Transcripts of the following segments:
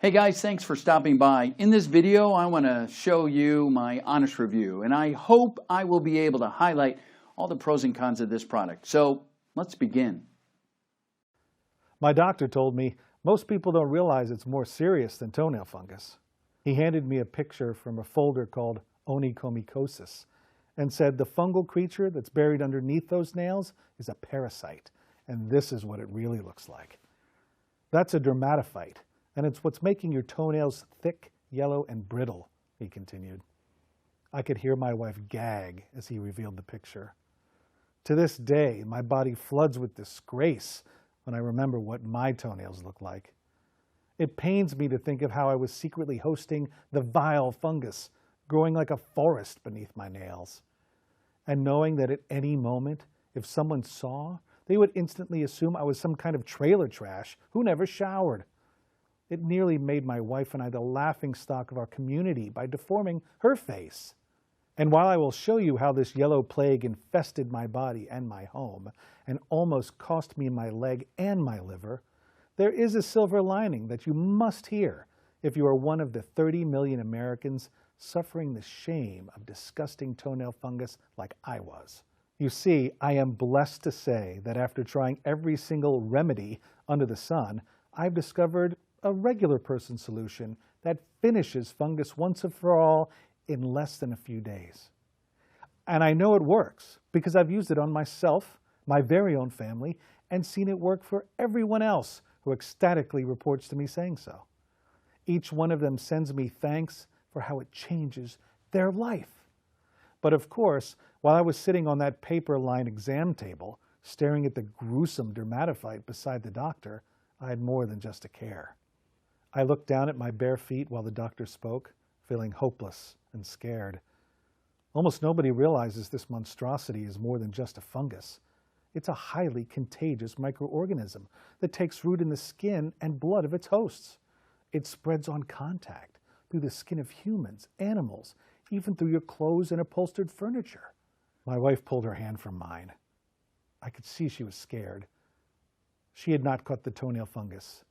Hey guys, thanks for stopping by. In this video, I want to show you my honest review, and I hope I will be able to highlight all the pros and cons of this product. So let's begin. My doctor told me most people don't realize it's more serious than toenail fungus. He handed me a picture from a folder called onychomycosis and said the fungal creature that's buried underneath those nails is a parasite, and this is what it really looks like. That's a dermatophyte, and it's what's making your toenails thick, yellow, and brittle, he continued. I could hear my wife gag as he revealed the picture. To this day, my body floods with disgrace when I remember what my toenails look like. It pains me to think of how I was secretly hosting the vile fungus, growing like a forest beneath my nails. And knowing that at any moment, if someone saw, they would instantly assume I was some kind of trailer trash who never showered. It nearly made my wife and I the laughingstock of our community by deforming her face. And while I will show you how this yellow plague infested my body and my home, and almost cost me my leg and my liver, there is a silver lining that you must hear if you are one of the 30 million Americans suffering the shame of disgusting toenail fungus like I was. You see, I am blessed to say that after trying every single remedy under the sun, I've discovered a regular person solution that finishes fungus once and for all in less than a few days. And I know it works because I've used it on myself, my very own family, and seen it work for everyone else who ecstatically reports to me saying so. Each one of them sends me thanks for how it changes their life. But of course, while I was sitting on that paper-lined exam table, staring at the gruesome dermatophyte beside the doctor, I had more than just a care. I looked down at my bare feet while the doctor spoke, feeling hopeless and scared. Almost nobody realizes this monstrosity is more than just a fungus. It's a highly contagious microorganism that takes root in the skin and blood of its hosts. It spreads on contact through the skin of humans, animals, even through your clothes and upholstered furniture. My wife pulled her hand from mine. I could see she was scared. She had not caught the toenail fungus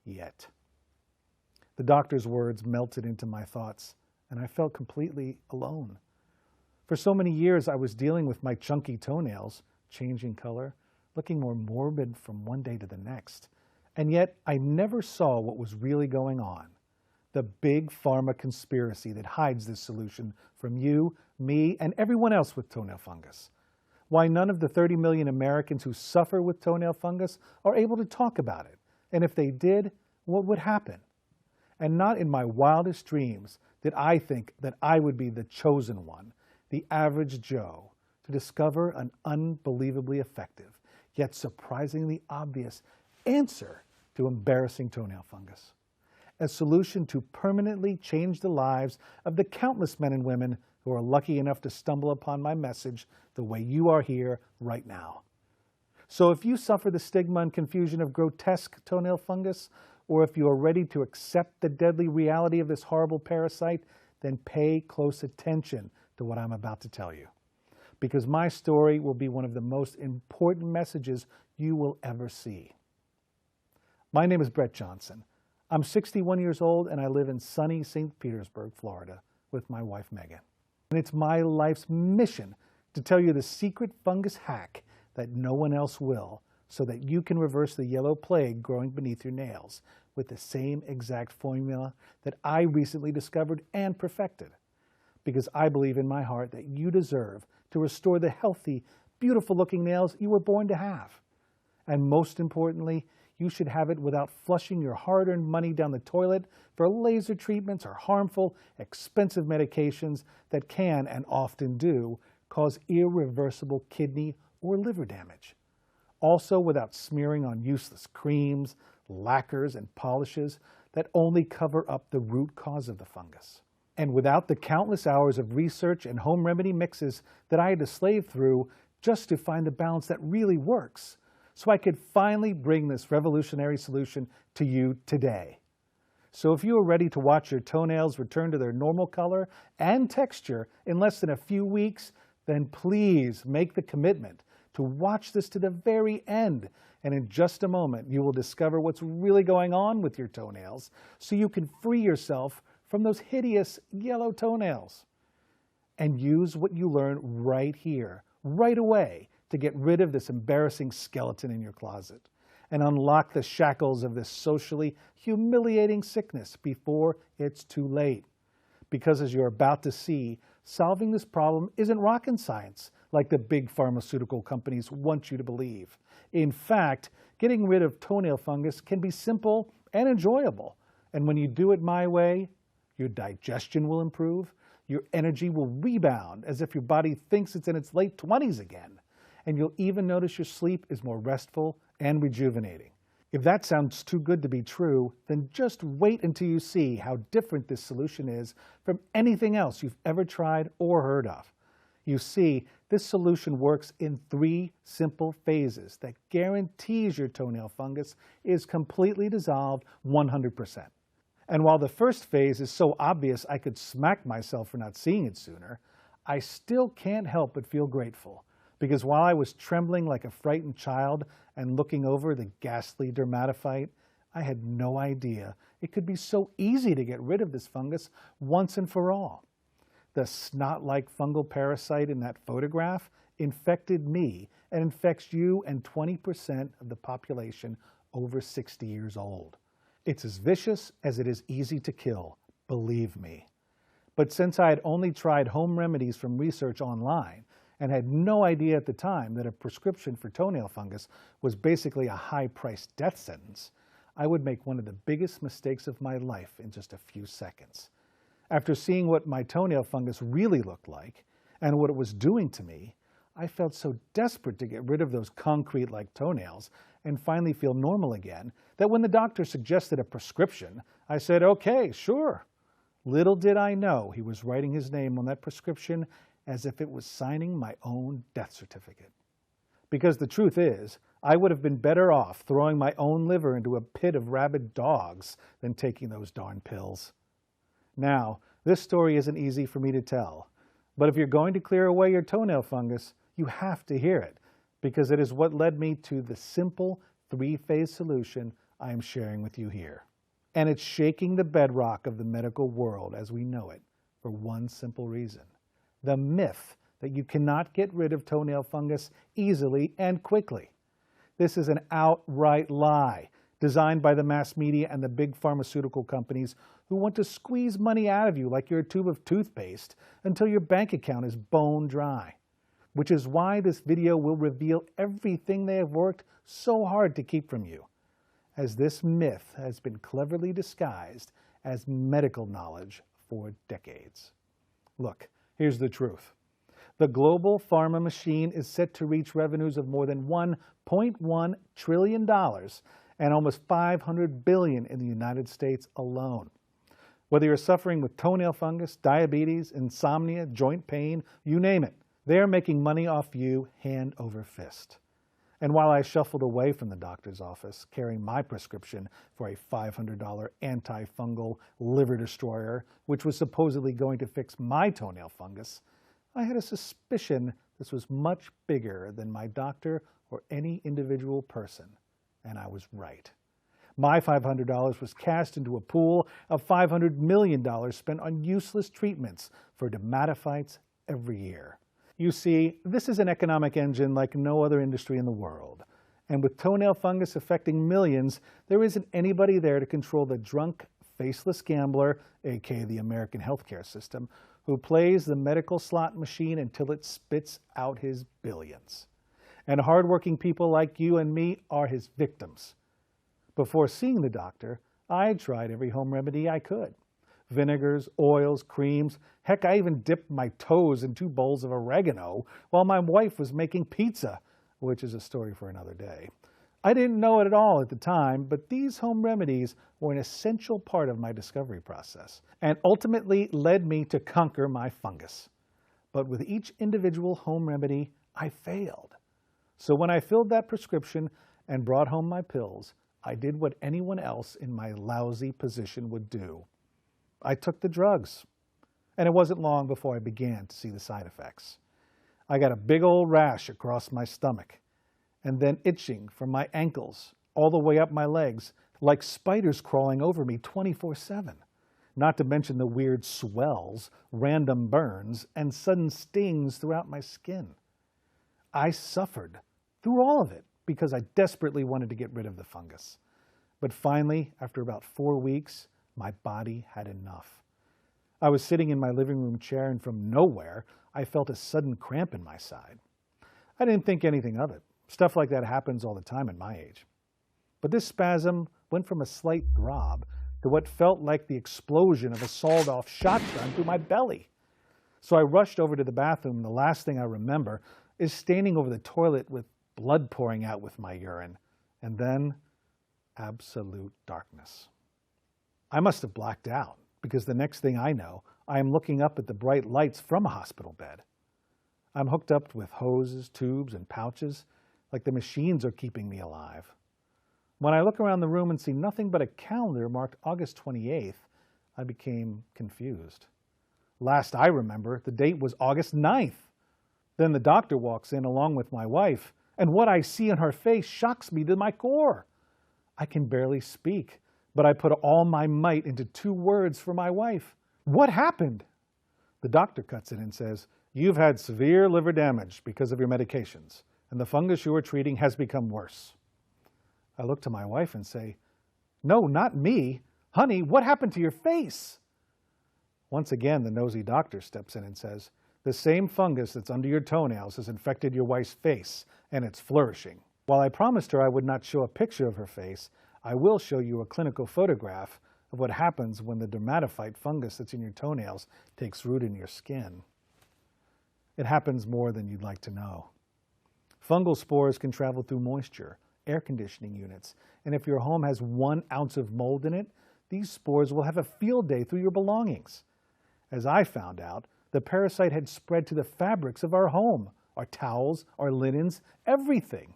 yet. The doctor's words melted into my thoughts, and I felt completely alone. For so many years, I was dealing with my chunky toenails, changing color, looking more morbid from one day to the next. And yet, I never saw what was really going on. The big pharma conspiracy that hides this solution from you, me, and everyone else with toenail fungus. Why none of the 30 million Americans who suffer with toenail fungus are able to talk about it. And if they did, what would happen? And not in my wildest dreams did I think that I would be the chosen one, the average Joe, to discover an unbelievably effective, yet surprisingly obvious answer to embarrassing toenail fungus. A solution to permanently change the lives of the countless men and women who are lucky enough to stumble upon my message the way you are here right now. So if you suffer the stigma and confusion of grotesque toenail fungus, or if you are ready to accept the deadly reality of this horrible parasite, then pay close attention to what I'm about to tell you. Because my story will be one of the most important messages you will ever see. My name is Brett Johnson. I'm 61 years old and I live in sunny St. Petersburg, Florida, with my wife Megan. And it's my life's mission to tell you the secret fungus hack that no one else will, so that you can reverse the yellow plague growing beneath your nails with the same exact formula that I recently discovered and perfected. Because I believe in my heart that you deserve to restore the healthy, beautiful-looking nails you were born to have. And most importantly, you should have it without flushing your hard-earned money down the toilet for laser treatments or harmful, expensive medications that can, and often do, cause irreversible kidney or liver damage. Also without smearing on useless creams, lacquers, and polishes that only cover up the root cause of the fungus. And without the countless hours of research and home remedy mixes that I had to slave through just to find the balance that really works, so I could finally bring this revolutionary solution to you today. So if you are ready to watch your toenails return to their normal color and texture in less than a few weeks, then please make the commitment to watch this to the very end. And in just a moment, you will discover what's really going on with your toenails so you can free yourself from those hideous yellow toenails. And use what you learn right here, right away, to get rid of this embarrassing skeleton in your closet and unlock the shackles of this socially humiliating sickness before it's too late. Because as you're about to see, solving this problem isn't rocket science like the big pharmaceutical companies want you to believe. In fact, getting rid of toenail fungus can be simple and enjoyable. And when you do it my way, your digestion will improve, your energy will rebound as if your body thinks it's in its late 20s again. And you'll even notice your sleep is more restful and rejuvenating. If that sounds too good to be true, then just wait until you see how different this solution is from anything else you've ever tried or heard of. You see, this solution works in 3 simple phases that guarantees your toenail fungus is completely dissolved 100%. And while the first phase is so obvious I could smack myself for not seeing it sooner, I still can't help but feel grateful. Because while I was trembling like a frightened child and looking over the ghastly dermatophyte, I had no idea it could be so easy to get rid of this fungus once and for all. The snot-like fungal parasite in that photograph infected me and infects you and 20% of the population over 60 years old. It's as vicious as it is easy to kill, believe me. But since I had only tried home remedies from research online, and had no idea at the time that a prescription for toenail fungus was basically a high-priced death sentence, I would make one of the biggest mistakes of my life in just a few seconds. After seeing what my toenail fungus really looked like and what it was doing to me, I felt so desperate to get rid of those concrete-like toenails and finally feel normal again that when the doctor suggested a prescription, I said, okay, sure. Little did I know he was writing his name on that prescription as if it was signing my own death certificate. Because the truth is, I would have been better off throwing my own liver into a pit of rabid dogs than taking those darn pills. Now, this story isn't easy for me to tell, but if you're going to clear away your toenail fungus, you have to hear it, because it is what led me to the simple 3-phase solution I am sharing with you here. And it's shaking the bedrock of the medical world as we know it for one simple reason. The myth that you cannot get rid of toenail fungus easily and quickly. This is an outright lie designed by the mass media and the big pharmaceutical companies who want to squeeze money out of you like you're a tube of toothpaste until your bank account is bone dry. Which is why this video will reveal everything they have worked so hard to keep from you, as this myth has been cleverly disguised as medical knowledge for decades. Look, here's the truth. The global pharma machine is set to reach revenues of more than $1.1 trillion and almost $500 billion in the United States alone. Whether you're suffering with toenail fungus, diabetes, insomnia, joint pain, you name it, they are making money off you hand over fist. And while I shuffled away from the doctor's office, carrying my prescription for a $500 antifungal liver destroyer, which was supposedly going to fix my toenail fungus, I had a suspicion this was much bigger than my doctor or any individual person. And I was right. My $500 was cast into a pool of $500 million spent on useless treatments for dermatophytes every year. You see, this is an economic engine like no other industry in the world. And with toenail fungus affecting millions, there isn't anybody there to control the drunk, faceless gambler, aka the American healthcare system, who plays the medical slot machine until it spits out his billions. And hardworking people like you and me are his victims. Before seeing the doctor, I tried every home remedy I could. Vinegars, oils, creams. Heck, I even dipped my toes in 2 bowls of oregano while my wife was making pizza, which is a story for another day. I didn't know it at all at the time, but these home remedies were an essential part of my discovery process and ultimately led me to conquer my fungus. But with each individual home remedy, I failed. So when I filled that prescription and brought home my pills, I did what anyone else in my lousy position would do. I took the drugs, and it wasn't long before I began to see the side effects. I got a big old rash across my stomach, and then itching from my ankles all the way up my legs, like spiders crawling over me 24/7. Not to mention the weird swells, random burns, and sudden stings throughout my skin. I suffered through all of it because I desperately wanted to get rid of the fungus. But finally, after about 4 weeks, my body had enough. I was sitting in my living room chair, and from nowhere, I felt a sudden cramp in my side. I didn't think anything of it. Stuff like that happens all the time at my age. But this spasm went from a slight throb to what felt like the explosion of a sawed-off shotgun through my belly. So I rushed over to the bathroom, and the last thing I remember is standing over the toilet with blood pouring out with my urine, and then absolute darkness. I must have blacked out, because the next thing I know, I am looking up at the bright lights from a hospital bed. I'm hooked up with hoses, tubes, and pouches, like the machines are keeping me alive. When I look around the room and see nothing but a calendar marked August 28th, I became confused. Last I remember, the date was August 9th. Then the doctor walks in along with my wife, and what I see in her face shocks me to my core. I can barely speak, but I put all my might into 2 words for my wife. What happened? The doctor cuts in and says, "You've had severe liver damage because of your medications, and the fungus you were treating has become worse." I look to my wife and say, "No, not me. Honey, what happened to your face?" Once again, the nosy doctor steps in and says, "The same fungus that's under your toenails has infected your wife's face, and it's flourishing." While I promised her I would not show a picture of her face, I will show you a clinical photograph of what happens when the dermatophyte fungus that's in your toenails takes root in your skin. It happens more than you'd like to know. Fungal spores can travel through moisture, air conditioning units, and if your home has 1 ounce of mold in it, these spores will have a field day through your belongings. As I found out, the parasite had spread to the fabrics of our home, our towels, our linens, everything.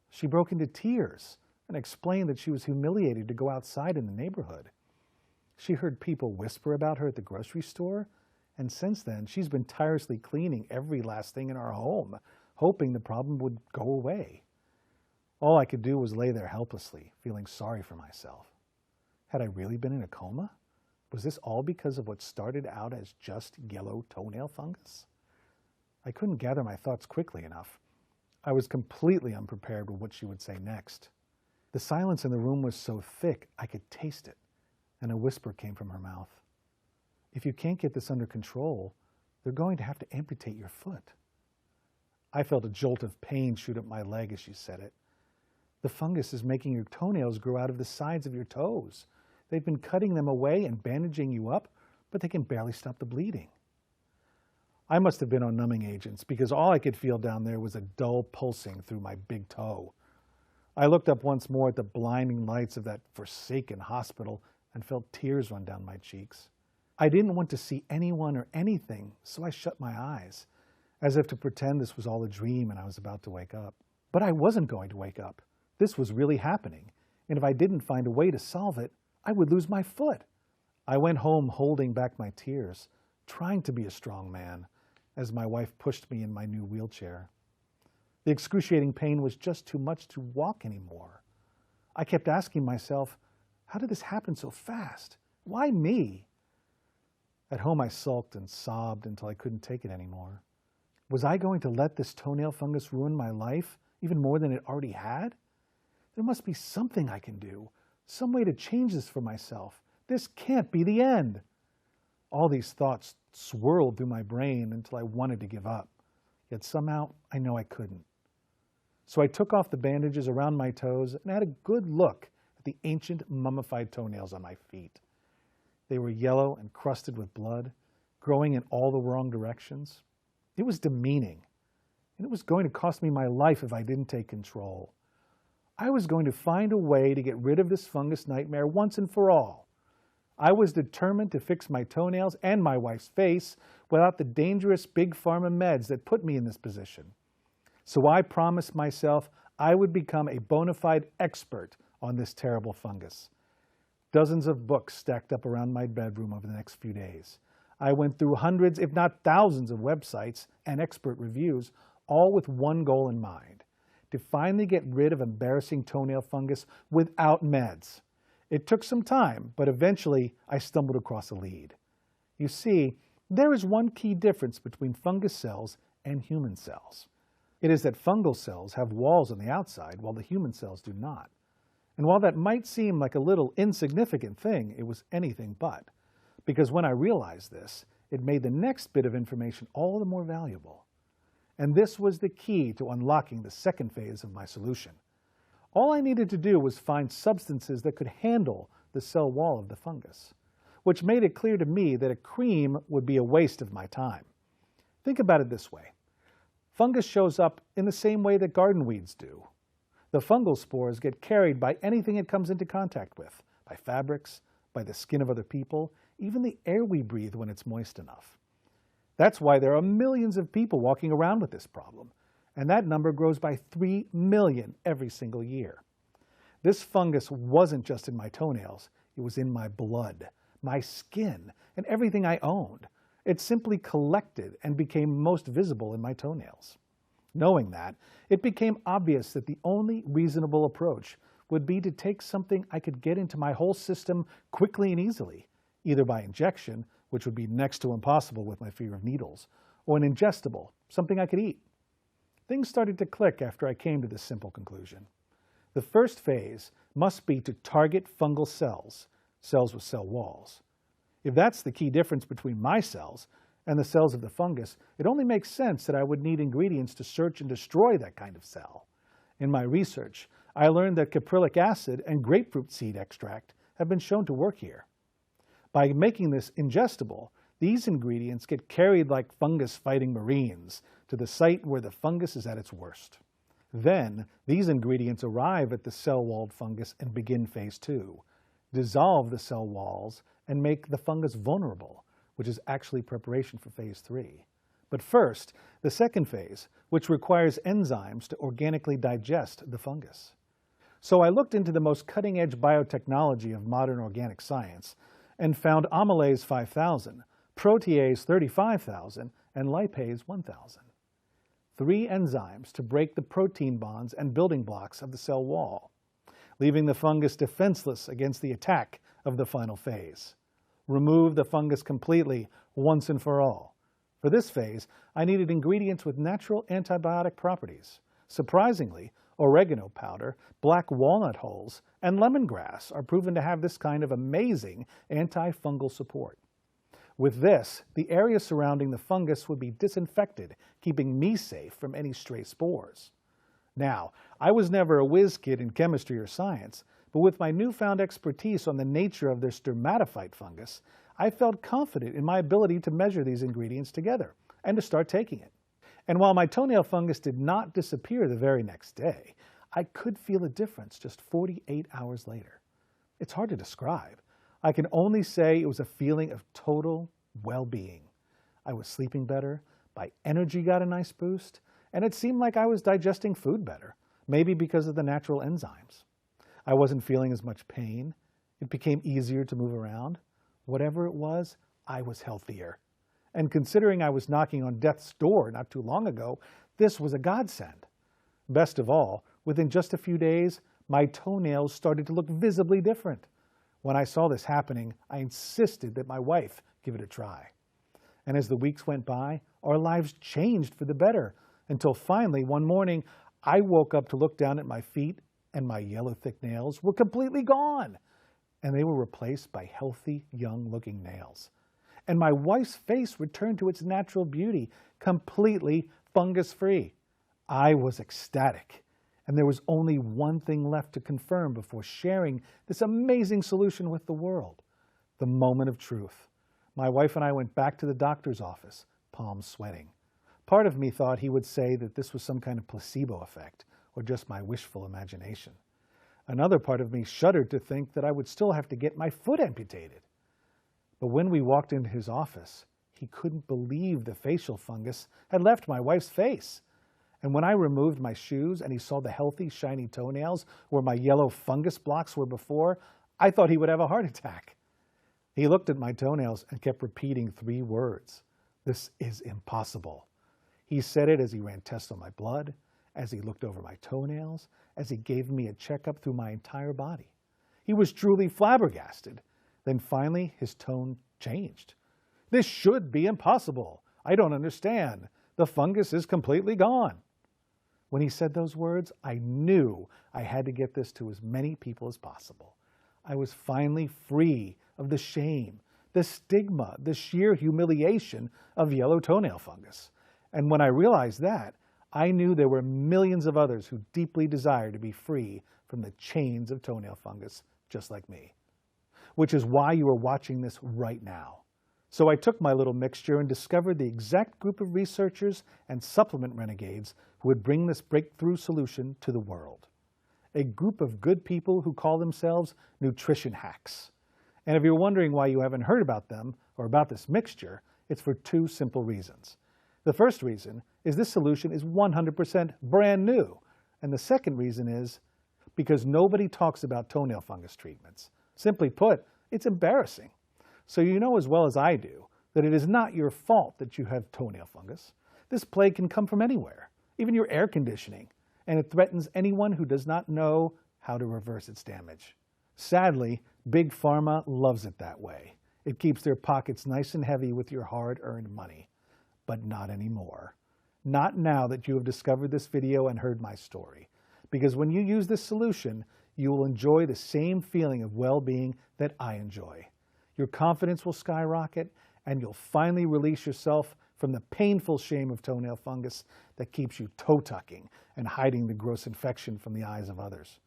She broke into tears and explained that she was humiliated to go outside in the neighborhood. She heard people whisper about her at the grocery store, and since then she's been tirelessly cleaning every last thing in our home, hoping the problem would go away. All I could do was lay there helplessly, feeling sorry for myself. Had I really been in a coma? Was this all because of what started out as just yellow toenail fungus? I couldn't gather my thoughts quickly enough. I was completely unprepared with what she would say next. The silence in the room was so thick I could taste it, and a whisper came from her mouth. "If you can't get this under control, they're going to have to amputate your foot." I felt a jolt of pain shoot up my leg as she said it. "The fungus is making your toenails grow out of the sides of your toes. They've been cutting them away and bandaging you up, but they can barely stop the bleeding." I must have been on numbing agents because all I could feel down there was a dull pulsing through my big toe. I looked up once more at the blinding lights of that forsaken hospital and felt tears run down my cheeks. I didn't want to see anyone or anything, so I shut my eyes, as if to pretend this was all a dream and I was about to wake up. But I wasn't going to wake up. This was really happening, and if I didn't find a way to solve it, I would lose my foot. I went home holding back my tears, trying to be a strong man, as my wife pushed me in my new wheelchair. The excruciating pain was just too much to walk anymore. I kept asking myself, how did this happen so fast? Why me? At home I sulked and sobbed until I couldn't take it anymore. Was I going to let this toenail fungus ruin my life, even more than it already had? There must be something I can do, some way to change this for myself. This can't be the end. All these thoughts swirled through my brain until I wanted to give up. Yet somehow I know I couldn't. So I took off the bandages around my toes and had a good look at the ancient mummified toenails on my feet. They were yellow and crusted with blood, growing in all the wrong directions. It was demeaning, and it was going to cost me my life if I didn't take control. I was going to find a way to get rid of this fungus nightmare once and for all. I was determined to fix my toenails and my wife's face without the dangerous big pharma meds that put me in this position. So I promised myself I would become a bona fide expert on this terrible fungus. Dozens of books stacked up around my bedroom over the next few days. I went through hundreds, if not thousands, of websites and expert reviews, all with one goal in mind: to finally get rid of embarrassing toenail fungus without meds. It took some time, but eventually I stumbled across a lead. You see, there is one key difference between fungus cells and human cells. It is that fungal cells have walls on the outside, while the human cells do not. And while that might seem like a little insignificant thing, it was anything but. Because when I realized this, it made the next bit of information all the more valuable. And this was the key to unlocking the second phase of my solution. All I needed to do was find substances that could handle the cell wall of the fungus, which made it clear to me that a cream would be a waste of my time. Think about it this way. Fungus shows up in the same way that garden weeds do. The fungal spores get carried by anything it comes into contact with, by fabrics, by the skin of other people, even the air we breathe when it's moist enough. That's why there are millions of people walking around with this problem, and that number grows by 3 million every single year. This fungus wasn't just in my toenails, it was in my blood, my skin, and everything I owned. It simply collected and became most visible in my toenails. Knowing that, it became obvious that the only reasonable approach would be to take something I could get into my whole system quickly and easily, either by injection, which would be next to impossible with my fear of needles, or an ingestible, something I could eat. Things started to click after I came to this simple conclusion. The first phase must be to target fungal cells, cells with cell walls. If that's the key difference between my cells and the cells of the fungus, it only makes sense that I would need ingredients to search and destroy that kind of cell. In my research, I learned that caprylic acid and grapefruit seed extract have been shown to work here. By making this ingestible, these ingredients get carried like fungus-fighting Marines to the site where the fungus is at its worst. Then, these ingredients arrive at the cell-walled fungus and begin phase 2, dissolve the cell walls and make the fungus vulnerable, which is actually preparation for phase 3. But first, the second phase, which requires enzymes to organically digest the fungus. So I looked into the most cutting-edge biotechnology of modern organic science and found amylase 5000, protease 35,000, and lipase 1,000. 3 enzymes to break the protein bonds and building blocks of the cell wall, leaving the fungus defenseless against the attack of the final phase. Remove the fungus completely, once and for all. For this phase, I needed ingredients with natural antibiotic properties. Surprisingly, oregano powder, black walnut hulls, and lemongrass are proven to have this kind of amazing antifungal support. With this, the area surrounding the fungus would be disinfected, keeping me safe from any stray spores. Now, I was never a whiz kid in chemistry or science, but with my newfound expertise on the nature of this spermatophyte fungus, I felt confident in my ability to measure these ingredients together and to start taking it. And while my toenail fungus did not disappear the very next day, I could feel a difference just 48 hours later. It's hard to describe. I can only say it was a feeling of total well-being. I was sleeping better, my energy got a nice boost, and it seemed like I was digesting food better, maybe because of the natural enzymes. I wasn't feeling as much pain. It became easier to move around. Whatever it was, I was healthier. And considering I was knocking on death's door not too long ago, this was a godsend. Best of all, within just a few days, my toenails started to look visibly different. When I saw this happening, I insisted that my wife give it a try. And as the weeks went by, our lives changed for the better, until finally one morning I woke up to look down at my feet and my yellow thick nails were completely gone. And they were replaced by healthy, young-looking nails. And my wife's face returned to its natural beauty, completely fungus-free. I was ecstatic. And there was only one thing left to confirm before sharing this amazing solution with the world: the moment of truth. My wife and I went back to the doctor's office, palms sweating. Part of me thought he would say that this was some kind of placebo effect, or just my wishful imagination. Another part of me shuddered to think that I would still have to get my foot amputated. But when we walked into his office, he couldn't believe the facial fungus had left my wife's face. And when I removed my shoes and he saw the healthy, shiny toenails where my yellow fungus blocks were before, I thought he would have a heart attack. He looked at my toenails and kept repeating 3 words. "This is impossible." He said it as he ran tests on my blood, as he looked over my toenails, as he gave me a checkup through my entire body. He was truly flabbergasted. Then finally, his tone changed. "This should be impossible. I don't understand. The fungus is completely gone." When he said those words, I knew I had to get this to as many people as possible. I was finally free of the shame, the stigma, the sheer humiliation of yellow toenail fungus. And when I realized that, I knew there were millions of others who deeply desired to be free from the chains of toenail fungus, just like me. Which is why you are watching this right now. So I took my little mixture and discovered the exact group of researchers and supplement renegades who would bring this breakthrough solution to the world. A group of good people who call themselves nutrition hacks. And if you're wondering why you haven't heard about them or about this mixture, it's for 2 simple reasons. The first reason is this solution is 100% brand new. And the second reason is because nobody talks about toenail fungus treatments. Simply put, it's embarrassing. So you know as well as I do that it is not your fault that you have toenail fungus. This plague can come from anywhere, even your air conditioning, and it threatens anyone who does not know how to reverse its damage. Sadly, Big Pharma loves it that way. It keeps their pockets nice and heavy with your hard-earned money. But not anymore. Not now that you have discovered this video and heard my story. Because when you use this solution, you will enjoy the same feeling of well-being that I enjoy. Your confidence will skyrocket, and you'll finally release yourself from the painful shame of toenail fungus that keeps you toe-tucking and hiding the gross infection from the eyes of others.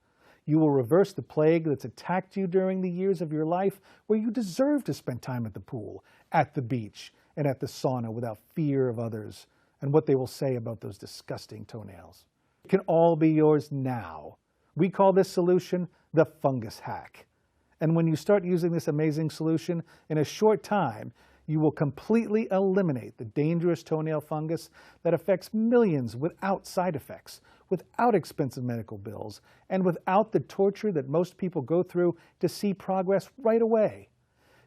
You will reverse the plague that's attacked you during the years of your life where you deserve to spend time at the pool, at the beach, and at the sauna without fear of others and what they will say about those disgusting toenails. It can all be yours now. We call this solution the Fungus Hack. And when you start using this amazing solution, in a short time, you will completely eliminate the dangerous toenail fungus that affects millions without side effects, without expensive medical bills, and without the torture that most people go through to see progress right away.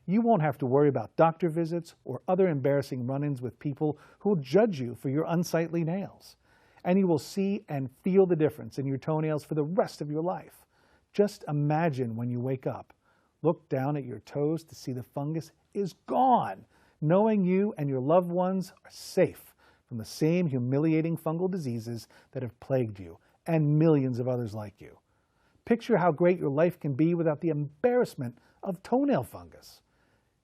You won't have to worry about doctor visits or other embarrassing run-ins with people who will judge you for your unsightly nails. And you will see and feel the difference in your toenails for the rest of your life. Just imagine when you wake up. Look down at your toes to see the fungus is gone, knowing you and your loved ones are safe from the same humiliating fungal diseases that have plagued you and millions of others like you. Picture how great your life can be without the embarrassment of toenail fungus.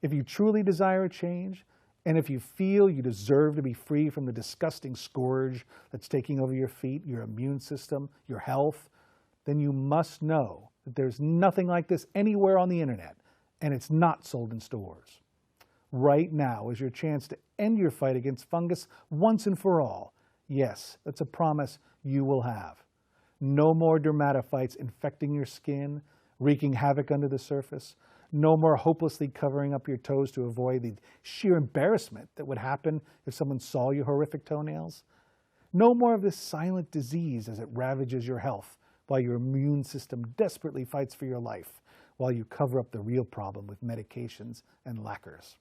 If you truly desire a change, and if you feel you deserve to be free from the disgusting scourge that's taking over your feet, your immune system, your health, then you must know that there's nothing like this anywhere on the internet, and it's not sold in stores. Right now is your chance to end your fight against fungus once and for all. Yes, that's a promise you will have. No more dermatophytes infecting your skin, wreaking havoc under the surface. No more hopelessly covering up your toes to avoid the sheer embarrassment that would happen if someone saw your horrific toenails. No more of this silent disease as it ravages your health while your immune system desperately fights for your life, while you cover up the real problem with medications and lacquers.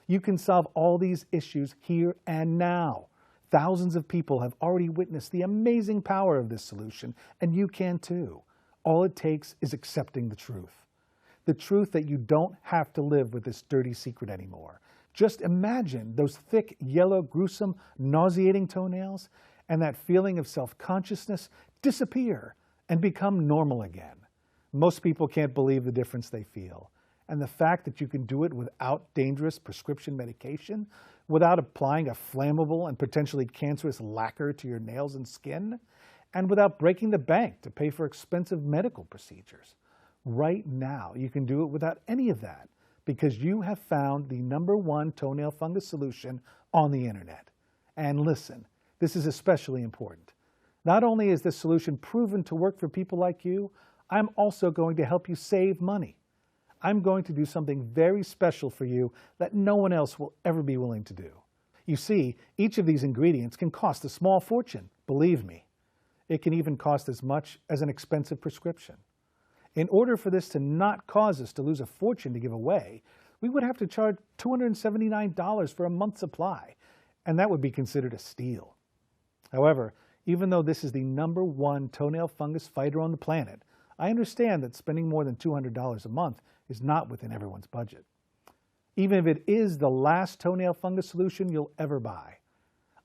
You can solve all these issues here and now. Thousands of people have already witnessed the amazing power of this solution, and you can too. All it takes is accepting the truth. The truth that you don't have to live with this dirty secret anymore. Just imagine those thick, yellow, gruesome, nauseating toenails and that feeling of self-consciousness disappear and become normal again. Most people can't believe the difference they feel. And the fact that you can do it without dangerous prescription medication, without applying a flammable and potentially cancerous lacquer to your nails and skin, and without breaking the bank to pay for expensive medical procedures. Right now, you can do it without any of that because you have found the #1 toenail fungus solution on the internet. And listen, this is especially important. Not only is this solution proven to work for people like you, I'm also going to help you save money. I'm going to do something very special for you that no one else will ever be willing to do. You see, each of these ingredients can cost a small fortune, believe me. It can even cost as much as an expensive prescription. In order for this to not cause us to lose a fortune to give away, we would have to charge $279 for a month's supply, and that would be considered a steal. However, even though this is the #1 toenail fungus fighter on the planet, I understand that spending more than $200 a month is not within everyone's budget. Even if it is the last toenail fungus solution you'll ever buy,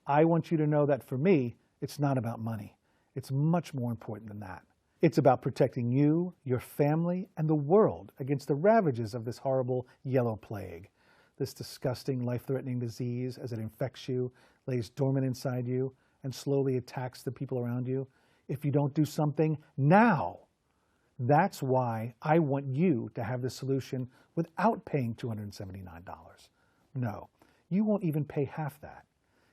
I want you to know that for me, it's not about money. It's much more important than that. It's about protecting you, your family, and the world against the ravages of this horrible yellow plague, this disgusting, life-threatening disease as it infects you, lays dormant inside you, and slowly attacks the people around you. If you don't do something now, that's why I want you to have the solution without paying $279. No, you won't even pay half that.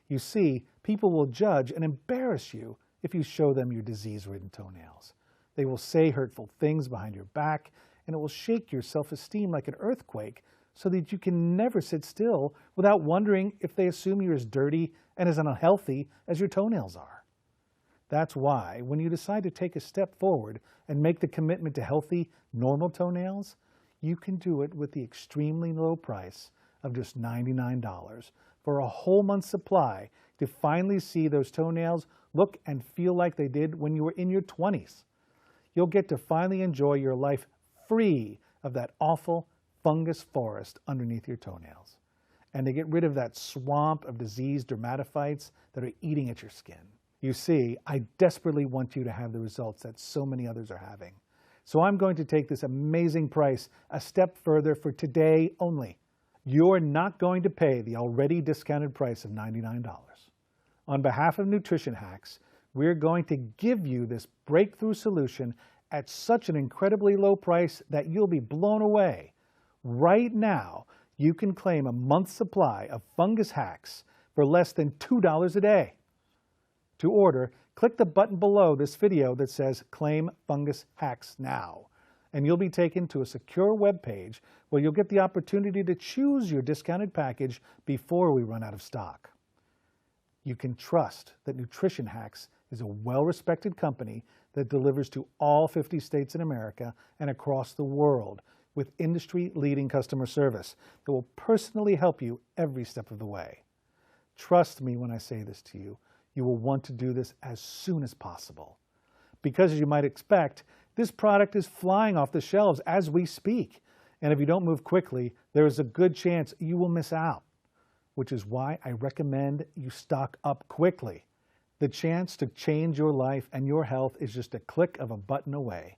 You see, people will judge and embarrass you if you show them your disease-ridden toenails. They will say hurtful things behind your back, and it will shake your self-esteem like an earthquake so that you can never sit still without wondering if they assume you're as dirty and as unhealthy as your toenails are. That's why when you decide to take a step forward and make the commitment to healthy, normal toenails, you can do it with the extremely low price of just $99 for a whole month's supply to finally see those toenails look and feel like they did when you were in your 20s. You'll get to finally enjoy your life free of that awful fungus forest underneath your toenails, and to get rid of that swamp of diseased dermatophytes that are eating at your skin. You see, I desperately want you to have the results that so many others are having. So I'm going to take this amazing price a step further for today only. You're not going to pay the already discounted price of $99. On behalf of Nutrition Hacks, we're going to give you this breakthrough solution at such an incredibly low price that you'll be blown away. Right now, you can claim a month's supply of Fungus Hacks for less than $2 a day. To order, click the button below this video that says Claim Fungus Hacks Now, and you'll be taken to a secure web page where you'll get the opportunity to choose your discounted package before we run out of stock. You can trust that Nutrition Hacks is a well-respected company that delivers to all 50 states in America and across the world with industry-leading customer service that will personally help you every step of the way. Trust me when I say this to you. You will want to do this as soon as possible. Because as you might expect, this product is flying off the shelves as we speak. And if you don't move quickly, there is a good chance you will miss out, which is why I recommend you stock up quickly. The chance to change your life and your health is just a click of a button away.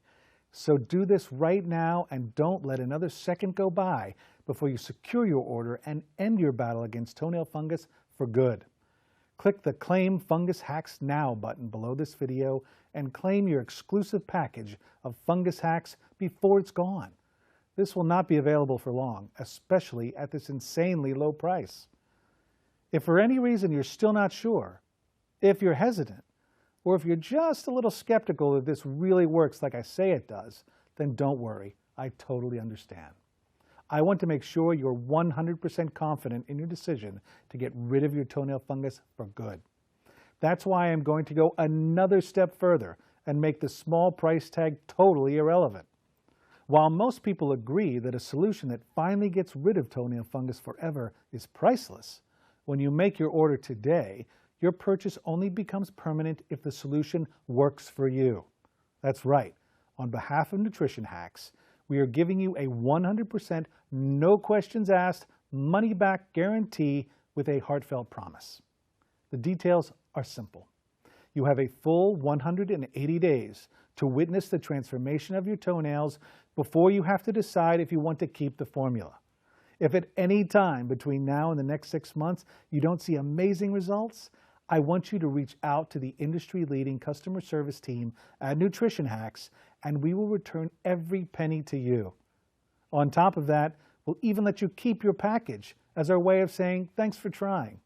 So do this right now and don't let another second go by before you secure your order and end your battle against toenail fungus for good. Click the Claim Fungus Hacks Now button below this video and claim your exclusive package of Fungus Hacks before it's gone. This will not be available for long, especially at this insanely low price. If for any reason you're still not sure, if you're hesitant, or if you're just a little skeptical that this really works like I say it does, then don't worry. I totally understand. I want to make sure you're 100% confident in your decision to get rid of your toenail fungus for good. That's why I'm going to go another step further and make the small price tag totally irrelevant. While most people agree that a solution that finally gets rid of toenail fungus forever is priceless, when you make your order today, your purchase only becomes permanent if the solution works for you. That's right. On behalf of Nutrition Hacks, we are giving you a 100% no questions asked, money-back guarantee with a heartfelt promise. The details are simple. You have a full 180 days to witness the transformation of your toenails before you have to decide if you want to keep the formula. If at any time between now and the next 6 months you don't see amazing results, I want you to reach out to the industry-leading customer service team at Nutrition Hacks, and we will return every penny to you. On top of that, we'll even let you keep your package as our way of saying thanks for trying.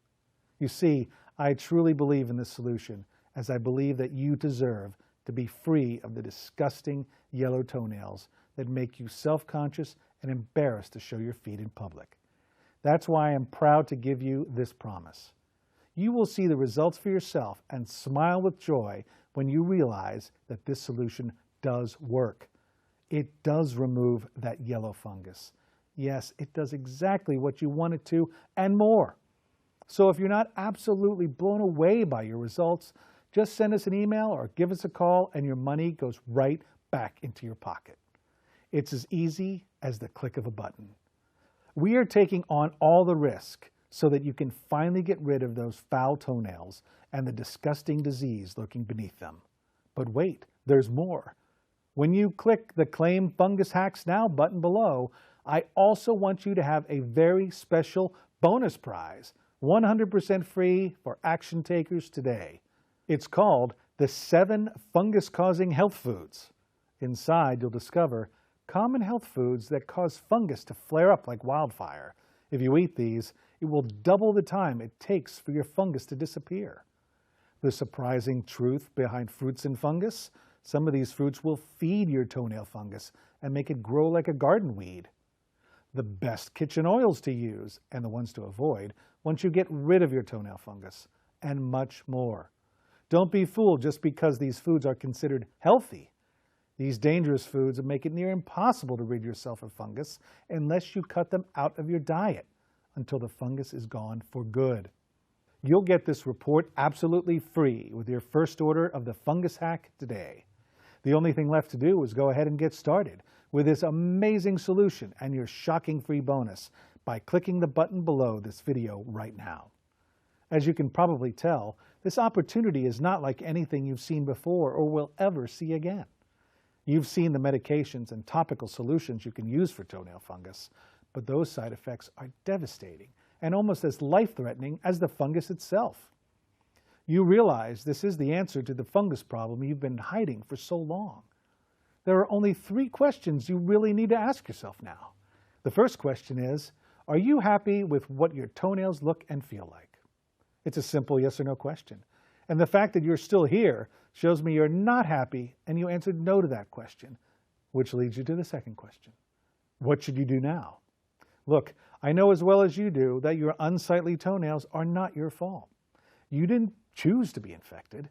You see, I truly believe in this solution, as I believe that you deserve to be free of the disgusting yellow toenails that make you self-conscious and embarrassed to show your feet in public. That's why I'm proud to give you this promise. You will see the results for yourself and smile with joy when you realize that this solution does work. It does remove that yellow fungus. Yes, it does exactly what you want it to and more. So if you're not absolutely blown away by your results, just send us an email or give us a call and your money goes right back into your pocket. It's as easy as the click of a button. We are taking on all the risk so that you can finally get rid of those foul toenails and the disgusting disease lurking beneath them. But wait, there's more. When you click the Claim Fungus Hacks Now button below, I also want you to have a very special bonus prize, 100% free for action takers today. It's called the 7 Fungus-Causing Health Foods. Inside, you'll discover common health foods that cause fungus to flare up like wildfire. If you eat these, it will double the time it takes for your fungus to disappear. The surprising truth behind fruits and fungus: some of these fruits will feed your toenail fungus and make it grow like a garden weed. The best kitchen oils to use and the ones to avoid once you get rid of your toenail fungus, and much more. Don't be fooled just because these foods are considered healthy. These dangerous foods make it near impossible to rid yourself of fungus unless you cut them out of your diet until the fungus is gone for good. You'll get this report absolutely free with your first order of the Fungus Hack today. The only thing left to do is go ahead and get started with this amazing solution and your shocking free bonus by clicking the button below this video right now. As you can probably tell, this opportunity is not like anything you've seen before or will ever see again. You've seen the medications and topical solutions you can use for toenail fungus, but those side effects are devastating and almost as life-threatening as the fungus itself. You realize this is the answer to the fungus problem you've been hiding for so long. There are only 3 questions you really need to ask yourself now. The first question is, are you happy with what your toenails look and feel like? It's a simple yes or no question. And the fact that you're still here shows me you're not happy and you answered no to that question, which leads you to the second question. What should you do now? Look, I know as well as you do that your unsightly toenails are not your fault. You didn't choose to be infected.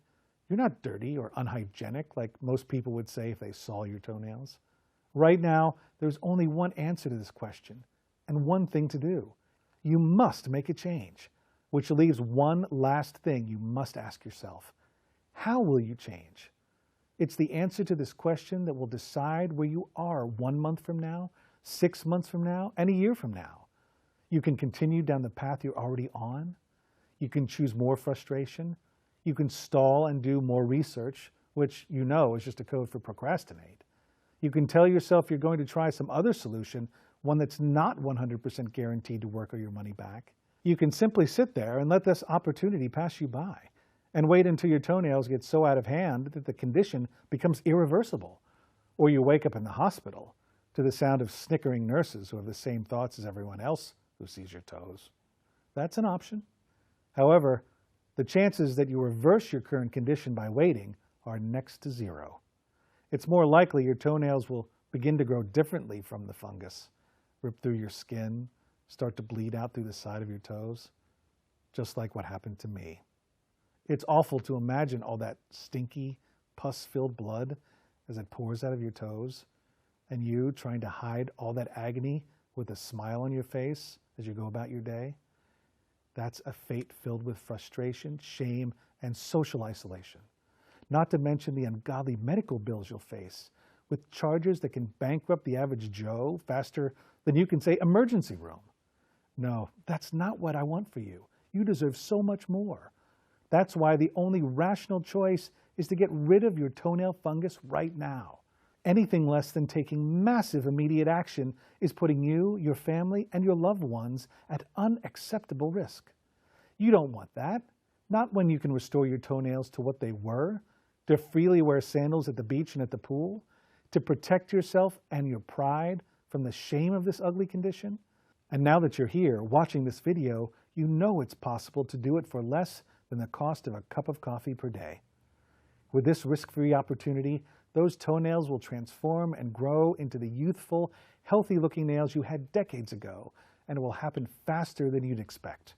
You're not dirty or unhygienic like most people would say if they saw your toenails. Right now, there's only one answer to this question and one thing to do. You must make a change, which leaves one last thing you must ask yourself. How will you change? It's the answer to this question that will decide where you are 1 month from now, 6 months from now, and a year from now. You can continue down the path you're already on. You can choose more frustration. You can stall and do more research, which you know is just a code for procrastinate. You can tell yourself you're going to try some other solution, one that's not 100% guaranteed to work or your money back. You can simply sit there and let this opportunity pass you by and wait until your toenails get so out of hand that the condition becomes irreversible, or you wake up in the hospital to the sound of snickering nurses who have the same thoughts as everyone else who sees your toes. That's an option. However, the chances that you reverse your current condition by waiting are next to 0. It's more likely your toenails will begin to grow differently from the fungus, rip through your skin, start to bleed out through the side of your toes, just like what happened to me. It's awful to imagine all that stinky, pus-filled blood as it pours out of your toes, and you trying to hide all that agony with a smile on your face as you go about your day. That's a fate filled with frustration, shame, and social isolation. Not to mention the ungodly medical bills you'll face, with charges that can bankrupt the average Joe faster than you can say emergency room. No, that's not what I want for you. You deserve so much more. That's why the only rational choice is to get rid of your toenail fungus right now. Anything less than taking massive immediate action is putting you, your family, and your loved ones at unacceptable risk. You don't want that. Not when you can restore your toenails to what they were, to freely wear sandals at the beach and at the pool, to protect yourself and your pride from the shame of this ugly condition. And now that you're here watching this video, you know it's possible to do it for less than the cost of a cup of coffee per day. With this risk-free opportunity, those toenails will transform and grow into the youthful, healthy-looking nails you had decades ago, and it will happen faster than you'd expect.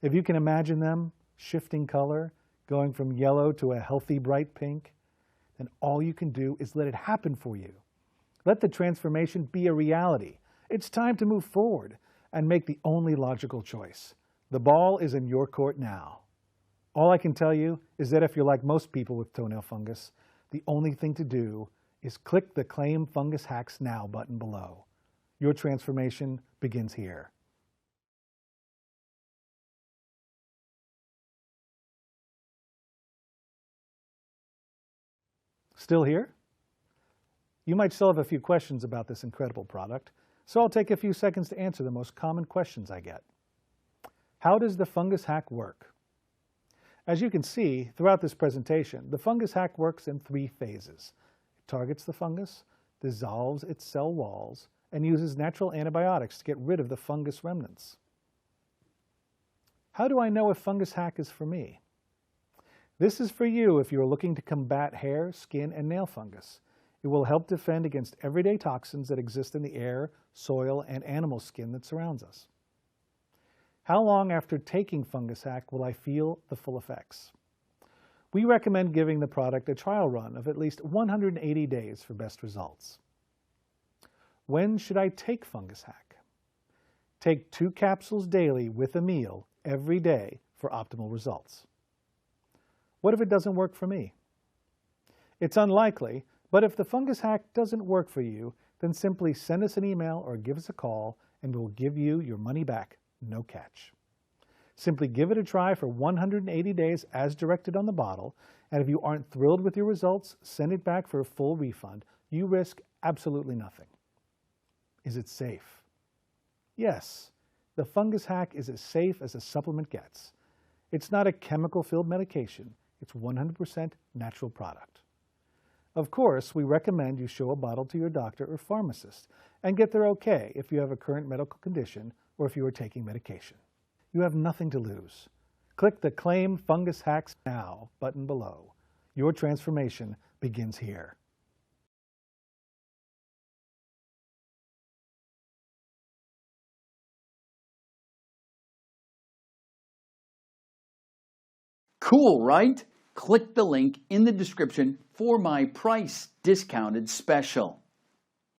If you can imagine them shifting color, going from yellow to a healthy, bright pink, then all you can do is let it happen for you. Let the transformation be a reality, It's time to move forward and make the only logical choice. The ball is in your court now. All I can tell you is that if you're like most people with toenail fungus, the only thing to do is click the Claim Fungus Hacks Now button below. Your transformation begins here. Still here? You might still have a few questions about this incredible product, so I'll take a few seconds to answer the most common questions I get. How does the Fungus Hack work? As you can see throughout this presentation, the Fungus Hack works in 3 phases. It targets the fungus, dissolves its cell walls, and uses natural antibiotics to get rid of the fungus remnants. How do I know if Fungus Hack is for me? This is for you if you are looking to combat hair, skin, and nail fungus. It will help defend against everyday toxins that exist in the air, soil, and animal skin that surrounds us. How long after taking Fungus Hack will I feel the full effects? We recommend giving the product a trial run of at least 180 days for best results. When should I take Fungus Hack? Take 2 capsules daily with a meal every day for optimal results. What if it doesn't work for me? It's unlikely, but if the Fungus Hack doesn't work for you, then simply send us an email or give us a call and we'll give you your money back, no catch. Simply give it a try for 180 days as directed on the bottle, and if you aren't thrilled with your results, send it back for a full refund. You risk absolutely nothing. Is it safe? Yes, the Fungus Hack is as safe as a supplement gets. It's not a chemical-filled medication. It's 100% natural product. Of course, we recommend you show a bottle to your doctor or pharmacist and get their okay if you have a current medical condition or if you are taking medication. You have nothing to lose. Click the Claim Fungus Hacks Now button below. Your transformation begins here. Cool, right? Click the link in the description for my price discounted special.